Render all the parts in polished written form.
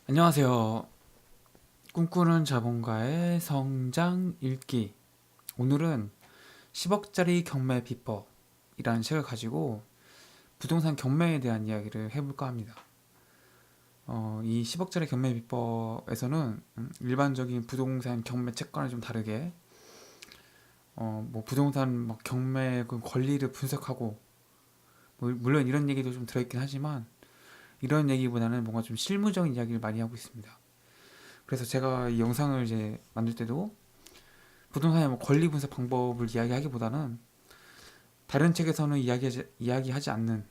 안녕하세요. 꿈꾸는 자본가의 성장 읽기. 오늘은 10억짜리 경매 비법이라는 책을 가지고 부동산 경매에 대한 이야기를 해볼까 합니다. 이 10억짜리 경매 비법에서는 일반적인 부동산 경매 책과는 좀 다르게 뭐 부동산 막 경매 그 권리를 분석하고 뭐 물론 이런 얘기도 좀 들어있긴 하지만 이런 얘기보다는 뭔가 좀 실무적인 이야기를 많이 하고 있습니다. 그래서 제가 이 영상을 이제 만들 때도 부동산의 뭐 권리 분석 방법을 이야기하기보다는 다른 책에서는 이야기하지 않는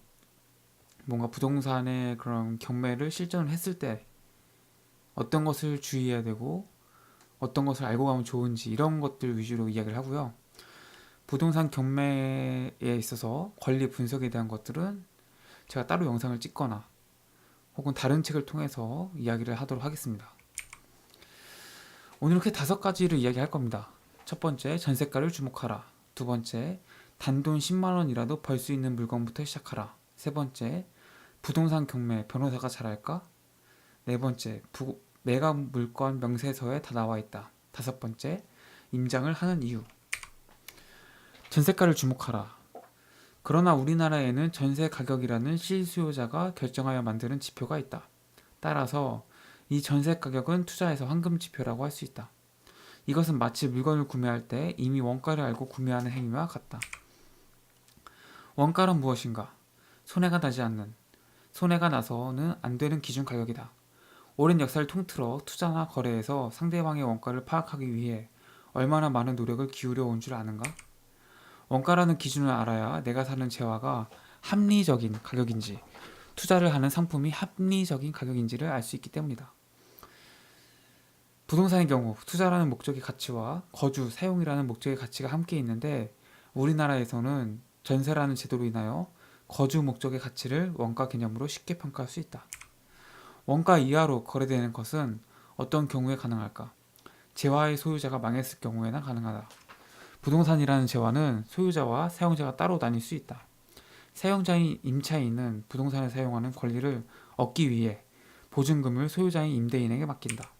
뭔가 부동산의 그런 경매를 실전을 했을 때 어떤 것을 주의해야 되고 어떤 것을 알고 가면 좋은지 이런 것들 위주로 이야기를 하고요. 부동산 경매에 있어서 권리 분석에 대한 것들은 제가 따로 영상을 찍거나 혹은 다른 책을 통해서 이야기를 하도록 하겠습니다. 오늘 이렇게 5가지를 이야기할 겁니다. 첫 번째, 전세가를 주목하라. 두 번째, 단돈 10만 원이라도 벌 수 있는 물건부터 시작하라. 세 번째, 부동산 경매 변호사가 잘할까? 네 번째, 매각 물건 명세서에 다 나와 있다. 다섯 번째, 임장을 하는 이유. 전세가를 주목하라. 그러나 우리나라에는 전세 가격이라는 실수요자가 결정하여 만드는 지표가 있다. 따라서 이 전세 가격은 투자에서 황금 지표라고 할 수 있다. 이것은 마치 물건을 구매할 때 이미 원가를 알고 구매하는 행위와 같다. 원가는 무엇인가? 손해가 나지 않는, 손해가 나서는 안 되는 기준 가격이다. 오랜 역사를 통틀어 투자나 거래에서 상대방의 원가를 파악하기 위해 얼마나 많은 노력을 기울여 온 줄 아는가? 원가라는 기준을 알아야 내가 사는 재화가 합리적인 가격인지, 투자를 하는 상품이 합리적인 가격인지를 알 수 있기 때문이다. 부동산의 경우 투자라는 목적의 가치와 거주, 사용이라는 목적의 가치가 함께 있는데 우리나라에서는 전세라는 제도로 인하여 거주 목적의 가치를 원가 개념으로 쉽게 평가할 수 있다. 원가 이하로 거래되는 것은 어떤 경우에 가능할까? 재화의 소유자가 망했을 경우에나 가능하다. 부동산이라는 재화는 소유자와 사용자가 따로 나뉠 수 있다. 사용자인 임차인은 부동산을 사용하는 권리를 얻기 위해 보증금을 소유자인 임대인에게 맡긴다.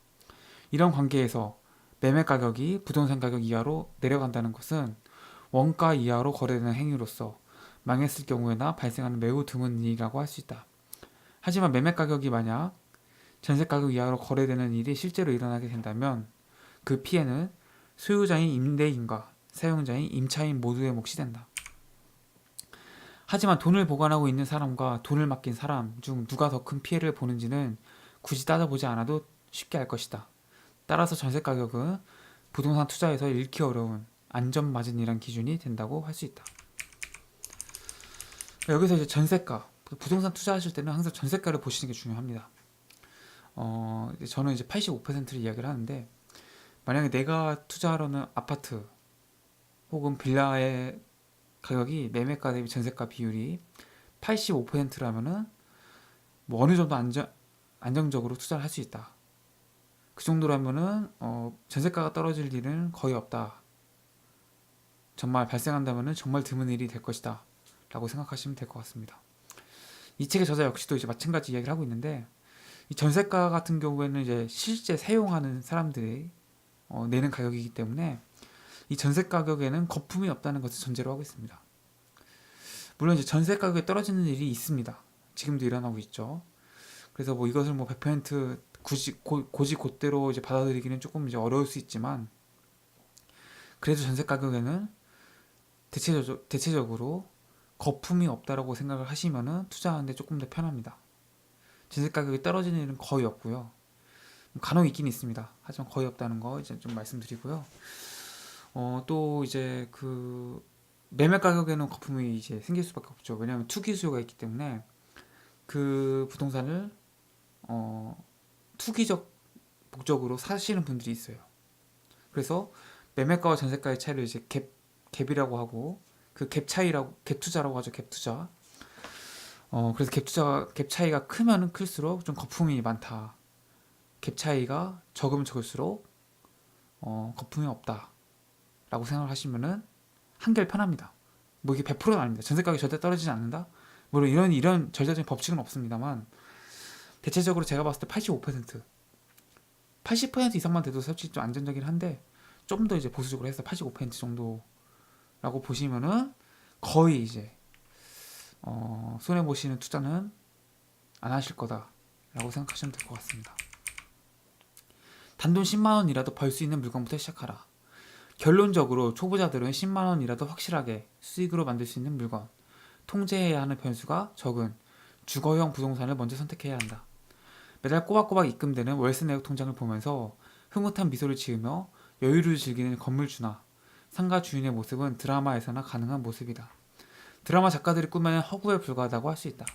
이런 관계에서 매매 가격이 부동산 가격 이하로 내려간다는 것은 원가 이하로 거래되는 행위로서 망했을 경우에나 발생하는 매우 드문 일이라고 할 수 있다. 하지만 매매 가격이 만약 전세 가격 이하로 거래되는 일이 실제로 일어나게 된다면 그 피해는 소유자인 임대인과 사용자인 임차인 모두의 몫이 된다. 하지만 돈을 보관하고 있는 사람과 돈을 맡긴 사람 중 누가 더 큰 피해를 보는지는 굳이 따져보지 않아도 쉽게 알 것이다. 따라서 전세 가격은 부동산 투자에서 잃기 어려운 안전마진이란 기준이 된다고 할 수 있다. 여기서 이제 전세가, 부동산 투자하실 때는 항상 전세가를 보시는 게 중요합니다. 저는 이제 85%를 이야기를 하는데 만약에 내가 투자하려는 아파트 혹은 빌라의 가격이 매매가 대비 전세가 비율이 85%라면은 뭐 어느 정도 안정적으로 투자를 할 수 있다. 그 정도라면은 전세가가 떨어질 일은 거의 없다. 정말 발생한다면은 정말 드문 일이 될 것이다. 라고 생각하시면 될 것 같습니다. 이 책의 저자 역시도 이제 마찬가지 이야기를 하고 있는데 이 전세가 같은 경우에는 이제 실제 사용하는 사람들이 내는 가격이기 때문에 이 전세 가격에는 거품이 없다는 것을 전제로 하고 있습니다. 물론 이제 전세 가격이 떨어지는 일이 있습니다. 지금도 일어나고 있죠. 그래서 뭐 이것을 뭐 100% 고지곧대로 이제 받아들이기는 조금 이제 어려울 수 있지만 그래도 전세 가격에는 대체적으로 거품이 없다라고 생각을 하시면은 투자하는데 조금 더 편합니다. 전세 가격이 떨어지는 일은 거의 없고요. 간혹 있긴 있습니다. 하지만 거의 없다는 거 이제 좀 말씀드리고요. 또 이제 그 매매 가격에는 거품이 이제 생길 수밖에 없죠. 왜냐하면 투기 수요가 있기 때문에 그 부동산을 투기적 목적으로 사시는 분들이 있어요. 그래서 매매가와 전세가의 차이를 이제 갭이라고 하고 그 갭 차이라고 갭 투자라고 하죠. 갭 투자. 그래서 갭 차이가 크면은 클수록 좀 거품이 많다. 갭 차이가 적으면 적을수록 거품이 없다라고 생각을 하시면은 한결 편합니다. 뭐 이게 100%는 아닙니다. 전세 가격이 절대 떨어지지 않는다. 물론 이런 절대적인 법칙은 없습니다만 대체적으로 제가 봤을 때 85%, 80% 이상만 돼도 솔직히 좀 안정적이긴 한데 좀 더 이제 보수적으로 해서 85% 정도라고 보시면은 거의 이제 손해 보시는 투자는 안 하실 거다라고 생각하시면 될 것 같습니다. 단돈 10만 원이라도 벌 수 있는 물건부터 시작하라. 결론적으로 초보자들은 10만 원이라도 확실하게 수익으로 만들 수 있는 물건, 통제해야 하는 변수가 적은 주거형 부동산을 먼저 선택해야 한다. 매달 꼬박꼬박 입금되는 월세 내역 통장을 보면서 흐뭇한 미소를 지으며 여유를 즐기는 건물주나 상가 주인의 모습은 드라마에서나 가능한 모습이다. 드라마 작가들이 꾸며낸 허구에 불과하다고 할 수 있다.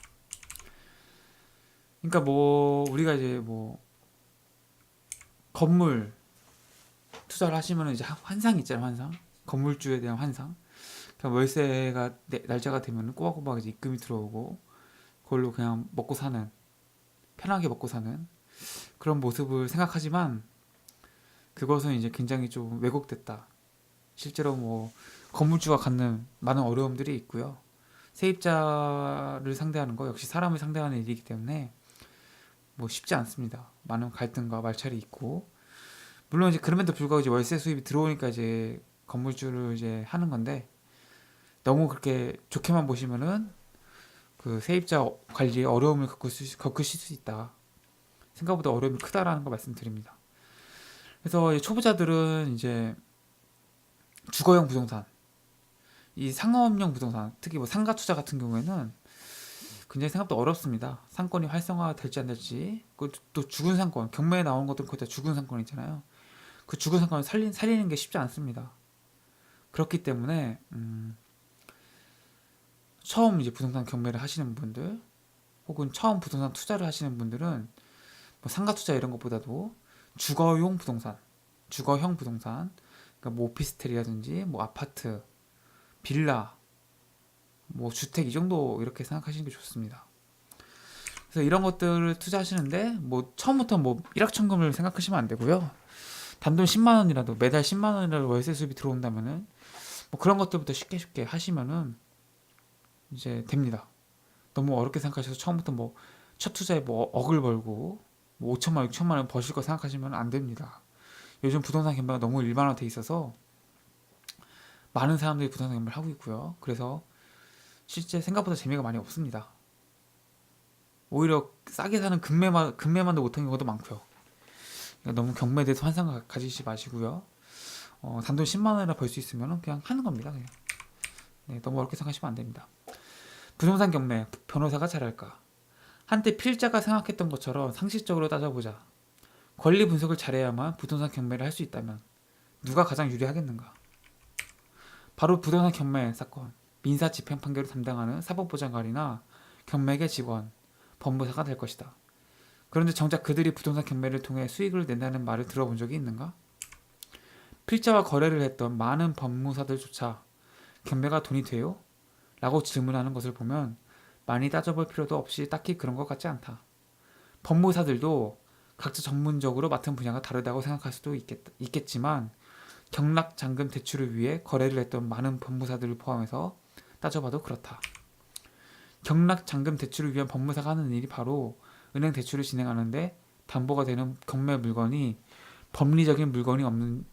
그러니까 뭐 우리가 이제 뭐 건물 투자를 하시면 이제 환상 있잖아요, 환상. 건물주에 대한 환상. 그러니까 월세가 날짜가 되면 꼬박꼬박 이제 입금이 들어오고 그걸로 그냥 먹고 사는, 편하게 먹고 사는 그런 모습을 생각하지만 그것은 이제 굉장히 좀 왜곡됐다. 실제로 뭐 건물주가 갖는 많은 어려움들이 있고요. 세입자를 상대하는 거 역시 사람을 상대하는 일이기 때문에 뭐 쉽지 않습니다. 많은 갈등과 말찰이 있고, 물론 이제 그럼에도 불구하고 이제 월세 수입이 들어오니까 이제 건물주를 이제 하는 건데, 너무 그렇게 좋게만 보시면은 그 세입자 관리에 어려움을 겪으실 수 있다. 생각보다 어려움이 크다라는 거 말씀드립니다. 그래서 초보자들은 이제 주거용 부동산, 이 상업용 부동산, 특히 뭐 상가 투자 같은 경우에는 굉장히 생각보다 어렵습니다. 상권이 활성화가 될지 안 될지, 또 죽은 상권, 경매에 나오는 것들은 거의 다 죽은 상권이잖아요. 그 죽은 상권을 살리는 게 쉽지 않습니다. 그렇기 때문에 처음 이제 부동산 경매를 하시는 분들, 혹은 처음 부동산 투자를 하시는 분들은 뭐 상가 투자 이런 것보다도 주거용 부동산, 주거형 부동산, 그러니까 뭐 오피스텔이라든지 뭐 아파트, 빌라, 뭐 주택 이 정도 이렇게 생각하시는 게 좋습니다. 그래서 이런 것들을 투자하시는데 뭐 처음부터 뭐 일확천금을 생각하시면 안 되고요. 단돈 10만 원이라도, 매달 10만 원이라도 월세 수입이 들어온다면은 뭐 그런 것들부터 쉽게 하시면은 이제 됩니다. 너무 어렵게 생각하셔서 처음부터 뭐 첫 투자에 뭐 억을 벌고 뭐 5천만 원, 6천만 원 버실 거 생각하시면 안 됩니다. 요즘 부동산 경매가 너무 일반화돼 있어서 많은 사람들이 부동산 경매를 하고 있고요. 그래서 실제 생각보다 재미가 많이 없습니다. 오히려 싸게 사는 금매만도 못한 경우도 많고요. 그러니까 너무 경매에 대해서 환상 가지지 마시고요. 단돈 10만 원이나 벌 수 있으면 그냥 하는 겁니다. 그냥. 네, 너무 어렵게 생각하시면 안 됩니다. 부동산 경매, 변호사가 잘할까? 한때 필자가 생각했던 것처럼 상식적으로 따져보자. 권리 분석을 잘해야만 부동산 경매를 할 수 있다면 누가 가장 유리하겠는가? 바로 부동산 경매 사건, 민사 집행 판결을 담당하는 사법보장관이나 경매계 직원, 법무사가 될 것이다. 그런데 정작 그들이 부동산 경매를 통해 수익을 낸다는 말을 들어본 적이 있는가? 필자와 거래를 했던 많은 법무사들조차 경매가 돈이 돼요? 라고 질문하는 것을 보면 많이 따져볼 필요도 없이 딱히 그런 것 같지 않다. 법무사들도 각자 전문적으로 맡은 분야가 다르다고 생각할 수도 있겠지만 경락잔금 대출을 위해 거래를 했던 많은 법무사들을 포함해서 따져봐도 그렇다. 경락잔금 대출을 위한 법무사가 하는 일이 바로 은행 대출을 진행하는데 담보가 되는 경매 물건이 법리적인 물건이 없는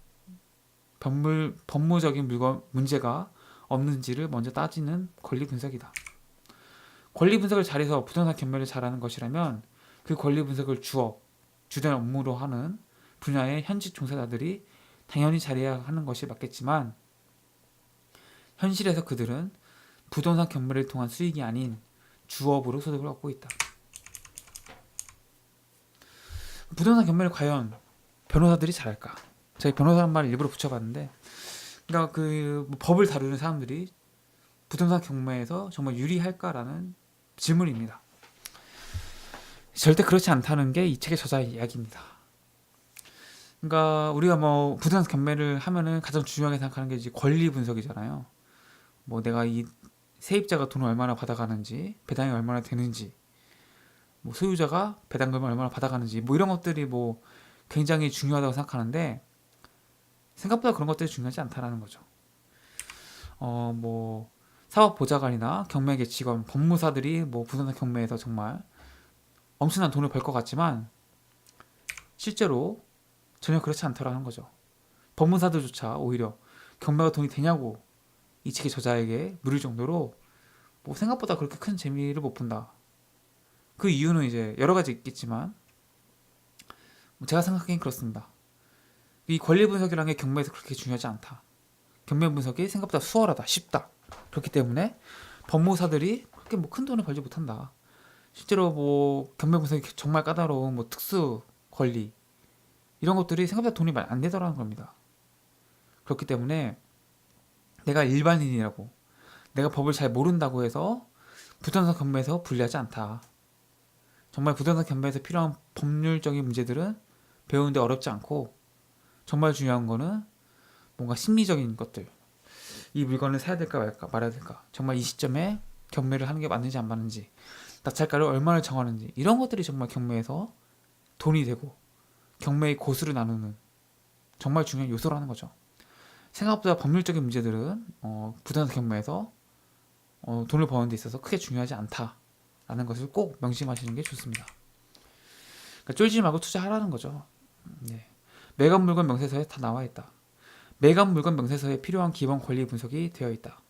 법무적인 문제가 없는지를 먼저 따지는 권리 분석이다. 권리 분석을 잘해서 부동산 경매를 잘하는 것이라면 그 권리 분석을 주된 업무로 하는 분야의 현직 종사자들이 당연히 잘해야 하는 것이 맞겠지만 현실에서 그들은 부동산 경매를 통한 수익이 아닌 주업으로 소득을 얻고 있다. 부동산 경매를 과연 변호사들이 잘할까? 저희 변호사란 말을 일부러 붙여봤는데, 그러니까 그 법을 다루는 사람들이 부동산 경매에서 정말 유리할까라는 질문입니다. 절대 그렇지 않다는 게 이 책의 저자의 이야기입니다. 그러니까 우리가 뭐 부동산 경매를 하면은 가장 중요하게 생각하는 게 이제 권리 분석이잖아요. 뭐 내가 이 세입자가 돈을 얼마나 받아가는지, 배당이 얼마나 되는지, 뭐 소유자가 배당금을 얼마나 받아가는지, 뭐 이런 것들이 뭐 굉장히 중요하다고 생각하는데 생각보다 그런 것들이 중요하지 않다라는 거죠. 뭐 사법보좌관이나 경매계 직원, 법무사들이 뭐 부동산 경매에서 정말 엄청난 돈을 벌 것 같지만 실제로 전혀 그렇지 않더라는 거죠. 법무사들조차 오히려 경매가 돈이 되냐고 이 책의 저자에게 물을 정도로 뭐 생각보다 그렇게 큰 재미를 못 본다. 그 이유는 이제 여러 가지 있겠지만 제가 생각하기엔 그렇습니다. 이 권리 분석이라는 게 경매에서 그렇게 중요하지 않다. 경매 분석이 생각보다 수월하다, 쉽다. 그렇기 때문에 법무사들이 그렇게 뭐 큰 돈을 벌지 못한다. 실제로 뭐 경매 분석이 정말 까다로운 뭐 특수 권리 이런 것들이 생각보다 돈이 많이 안 되더라는 겁니다. 그렇기 때문에 내가 일반인이라고 내가 법을 잘 모른다고 해서 부동산 경매에서 불리하지 않다. 정말 부동산 경매에서 필요한 법률적인 문제들은 배우는데 어렵지 않고 정말 중요한 거는 뭔가 심리적인 것들. 이 물건을 사야 될까 말아야 될까. 정말 이 시점에 경매를 하는 게 맞는지 안 맞는지. 낙찰가를 얼마나 정하는지. 이런 것들이 정말 경매에서 돈이 되고 경매의 고수를 나누는 정말 중요한 요소라는 거죠. 생각보다 법률적인 문제들은 부동산 경매에서 돈을 버는 데 있어서 크게 중요하지 않다라는 것을 꼭 명심하시는 게 좋습니다. 그러니까 쫄지 말고 투자하라는 거죠. 네. 매각 물건 명세서에 다 나와 있다. 매각 물건 명세서에 필요한 기본 권리 분석이 되어 있다.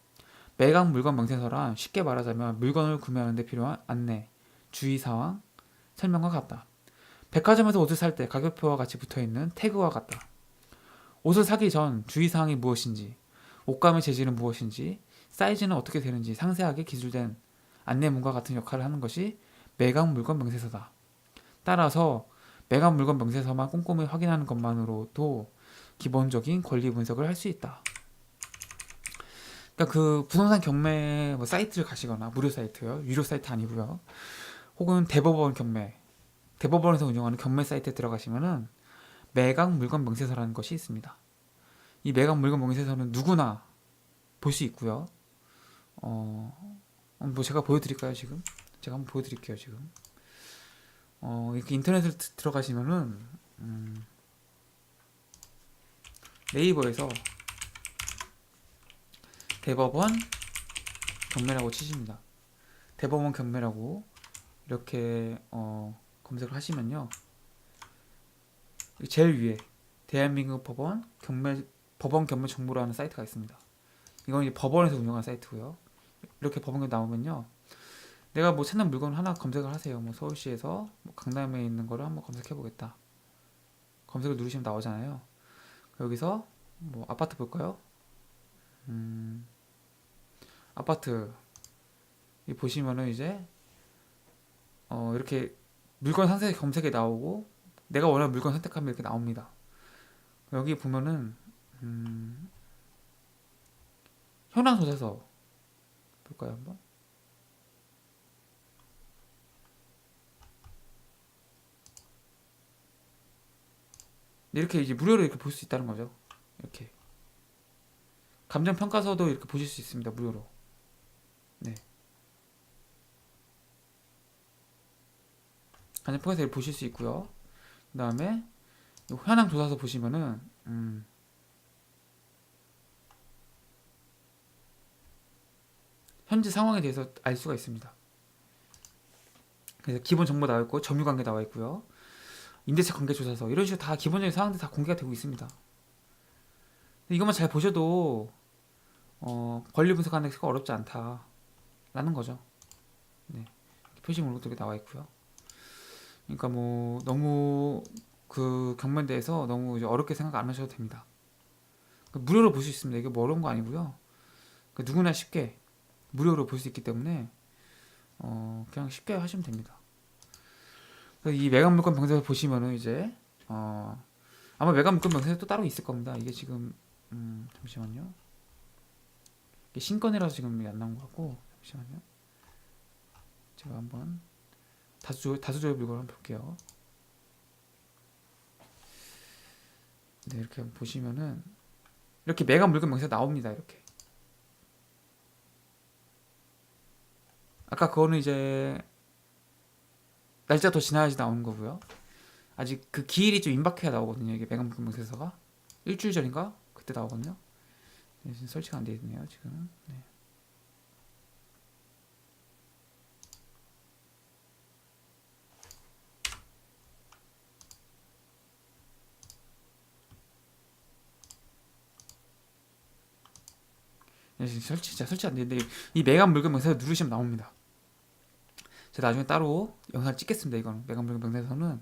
매각 물건 명세서란 쉽게 말하자면 물건을 구매하는 데 필요한 안내, 주의사항, 설명과 같다. 백화점에서 옷을 살 때 가격표와 같이 붙어있는 태그와 같다. 옷을 사기 전 주의사항이 무엇인지, 옷감의 재질은 무엇인지, 사이즈는 어떻게 되는지 상세하게 기술된 안내문과 같은 역할을 하는 것이 매각 물건 명세서다. 따라서 매각 물건 명세서만 꼼꼼히 확인하는 것만으로도 기본적인 권리 분석을 할 수 있다. 그러니까 그 부동산 경매 뭐 사이트를 가시거나 무료 사이트요, 유료 사이트 아니고요. 혹은 대법원 경매, 대법원에서 운영하는 경매 사이트에 들어가시면은 매각 물건 명세서라는 것이 있습니다. 이 매각 물건 명세서는 누구나 볼 수 있고요. 뭐 제가 보여드릴까요 지금? 제가 한번 보여드릴게요 지금. 이렇게 인터넷을 들어가시면은 네이버에서 대법원 경매라고 치십니다. 대법원 경매라고 이렇게 검색을 하시면요. 제일 위에 대한민국 법원 경매 정보라는 사이트가 있습니다. 이건 이제 법원에서 운영하는 사이트고요. 이렇게 법원 경매 나오면요. 내가 뭐 찾는 물건 하나 검색을 하세요. 뭐 서울시에서 뭐 강남에 있는 거를 한번 검색해 보겠다. 검색을 누르시면 나오잖아요. 여기서 뭐 아파트 볼까요? 아파트 이 보시면은 이제 이렇게 물건 상세 검색에 나오고 내가 원하는 물건 선택하면 이렇게 나옵니다. 여기 보면은 현황 조사서 볼까요 한번? 이렇게 이제 무료로 이렇게 볼 수 있다는 거죠. 이렇게 감정 평가서도 이렇게 보실 수 있습니다. 무료로. 네. 감정 평가서를 보실 수 있고요. 그다음에 현황 조사서 보시면은 현재 상황에 대해서 알 수가 있습니다. 그래서 기본 정보 나와 있고 점유 관계 나와 있고요. 임대차 관계 조사서 이런 식으로 다 기본적인 사항들 다 공개가 되고 있습니다. 이것만 잘 보셔도 권리 분석하는 게 어렵지 않다라는 거죠. 네. 표시목록도 나와 있고요. 그러니까 뭐 너무 그 경매에 대해서 너무 이제 어렵게 생각 안 하셔도 됩니다. 그러니까 무료로 볼 수 있습니다. 이게 뭐 어려운 거 아니고요. 그러니까 누구나 쉽게 무료로 볼 수 있기 때문에 그냥 쉽게 하시면 됩니다. 이 매각 물건 명세서 보시면은 이제 아마 매각 물건 명세서 또 따로 있을 겁니다. 이게 지금 잠시만요. 이게 신건이라서 지금 안 나온 것 같고 잠시만요. 제가 한번 다수조회 물건 한번 볼게요. 네, 이렇게 보시면은 이렇게 매각 물건 명세서 나옵니다. 이렇게. 아까 그거는 이제 날짜 더 지나야지 나오는 거고요. 아직 그 기일이 좀 임박해야 나오거든요. 이게 매각 물건 명세서가 일주일 전인가 그때 나오거든요. 네, 지금 설치가 안 되어 있네요. 지금. 네. 진짜 설치 안 되는데 이 매각 물건 명세서 누르시면 나옵니다. 제가 나중에 따로 영상을 찍겠습니다. 이거는 매각 물건 명세서는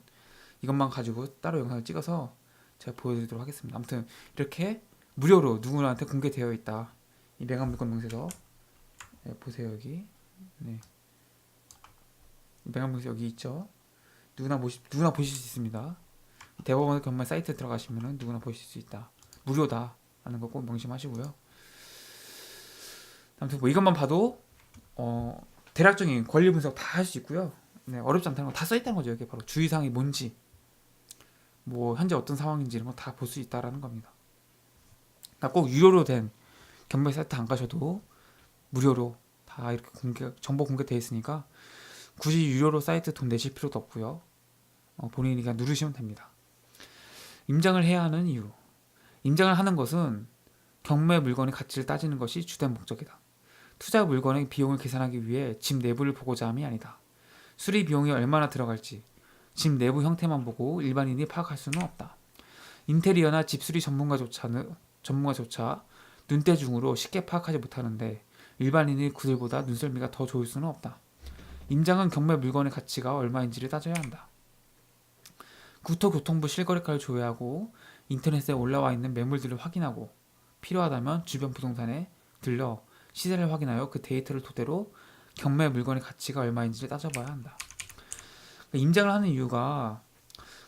이것만 가지고 따로 영상을 찍어서 제가 보여드리도록 하겠습니다. 아무튼 이렇게 무료로 누구나한테 공개되어 있다. 이 매각 물건 명세서 네, 보세요 여기. 네. 매각 명세서 여기 있죠. 누구나 보실 수 있습니다. 대법원 경매 사이트에 들어가시면은 누구나 보실 수 있다. 무료다라는 거 꼭 명심하시고요. 아무튼 뭐 이것만 봐도 대략적인 권리 분석 다 할 수 있고요. 네, 어렵지 않다는 거 다 써있다는 거죠. 여기 바로 주의사항이 뭔지, 뭐 현재 어떤 상황인지 이런 거 다 볼 수 있다라는 겁니다. 그러니까 꼭 유료로 된 경매 사이트 안 가셔도 무료로 다 이렇게 정보 공개되어 있으니까 굳이 유료로 사이트 돈 내실 필요도 없고요. 본인이 그냥 누르시면 됩니다. 임장을 해야 하는 이유. 임장을 하는 것은 경매 물건의 가치를 따지는 것이 주된 목적이다. 투자 물건의 비용을 계산하기 위해 집 내부를 보고자 함이 아니다. 수리 비용이 얼마나 들어갈지 집 내부 형태만 보고 일반인이 파악할 수는 없다. 인테리어나 집수리 전문가조차 눈대중으로 쉽게 파악하지 못하는데 일반인의 그들보다 눈썰미가 더 좋을 수는 없다. 임장은 경매 물건의 가치가 얼마인지를 따져야 한다. 국토교통부 실거래가를 조회하고 인터넷에 올라와 있는 매물들을 확인하고 필요하다면 주변 부동산에 들려 시세를 확인하여 그 데이터를 토대로 경매 물건의 가치가 얼마인지를 따져봐야 한다. 그러니까 임장을 하는 이유가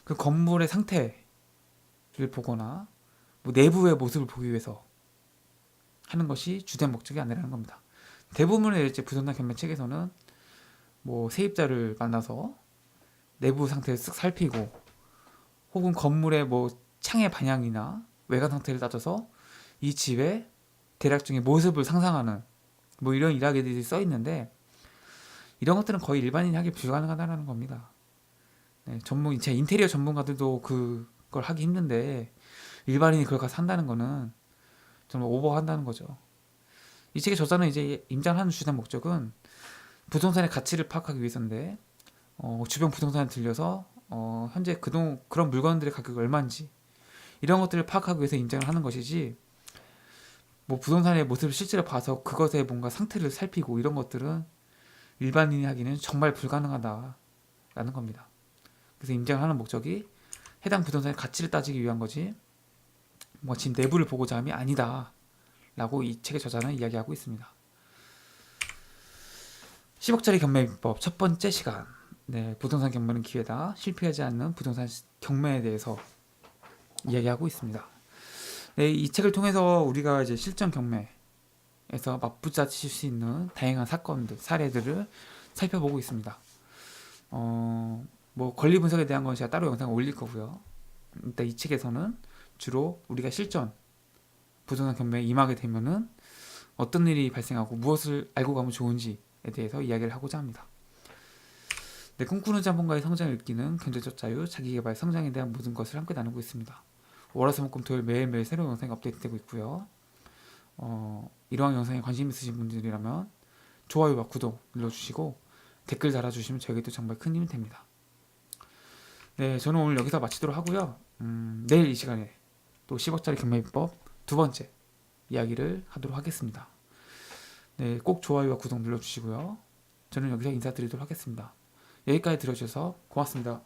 그 건물의 상태를 보거나 뭐 내부의 모습을 보기 위해서 하는 것이 주된 목적이 아니라는 겁니다. 대부분의 이제 부동산 경매 책에서는 뭐 세입자를 만나서 내부 상태를 쓱 살피고 혹은 건물의 뭐 창의 방향이나 외관 상태를 따져서 이 집의 대략적인 모습을 상상하는 뭐 이런 이야기들이 써 있는데 이런 것들은 거의 일반인이 하기 불가능하다는 겁니다. 네, 제 인테리어 전문가들도 그걸 하기 힘든데 일반인이 그걸 가서 한다는 거는 정말 오버한다는 거죠. 이 책의 저자는 이제 임장하는 주된 목적은 부동산의 가치를 파악하기 위해서인데 주변 부동산에 들려서 현재 그런 물건들의 가격이 얼마인지 이런 것들을 파악하기 위해서 임장을 하는 것이지 뭐 부동산의 모습을 실제로 봐서 그것의 뭔가 상태를 살피고 이런 것들은 일반인이 하기는 정말 불가능하다라는 겁니다. 그래서 임장을 하는 목적이 해당 부동산의 가치를 따지기 위한 거지 뭐 집 내부를 보고자 함이 아니다 라고 이 책의 저자는 이야기하고 있습니다. 10억짜리 경매 비법 첫 번째 시간. 네, 부동산 경매는 기회다. 실패하지 않는 부동산 경매에 대해서 이야기하고 있습니다. 네, 이 책을 통해서 우리가 이제 실전 경매에서 맞부딪힐 수 있는 다양한 사건들, 사례들을 살펴보고 있습니다. 뭐 권리 분석에 대한 건 제가 따로 영상을 올릴 거고요. 일단 이 책에서는 주로 우리가 실전 부동산 경매에 임하게 되면은 어떤 일이 발생하고 무엇을 알고 가면 좋은지에 대해서 이야기를 하고자 합니다. 네, 꿈꾸는 자본가의 성장 읽기는 경제적 자유, 자기개발, 성장에 대한 모든 것을 함께 나누고 있습니다. 월화수목금 토요일 매일매일 새로운 영상이 업데이트되고 있고요. 이러한 영상에 관심 있으신 분들이라면 좋아요와 구독 눌러주시고 댓글 달아주시면 저에게도 정말 큰 힘이 됩니다. 네, 저는 오늘 여기서 마치도록 하고요. 내일 이 시간에 또 10억짜리 경매 비법 두 번째 이야기를 하도록 하겠습니다. 네, 꼭 좋아요와 구독 눌러주시고요. 저는 여기서 인사드리도록 하겠습니다. 여기까지 들어주셔서 고맙습니다.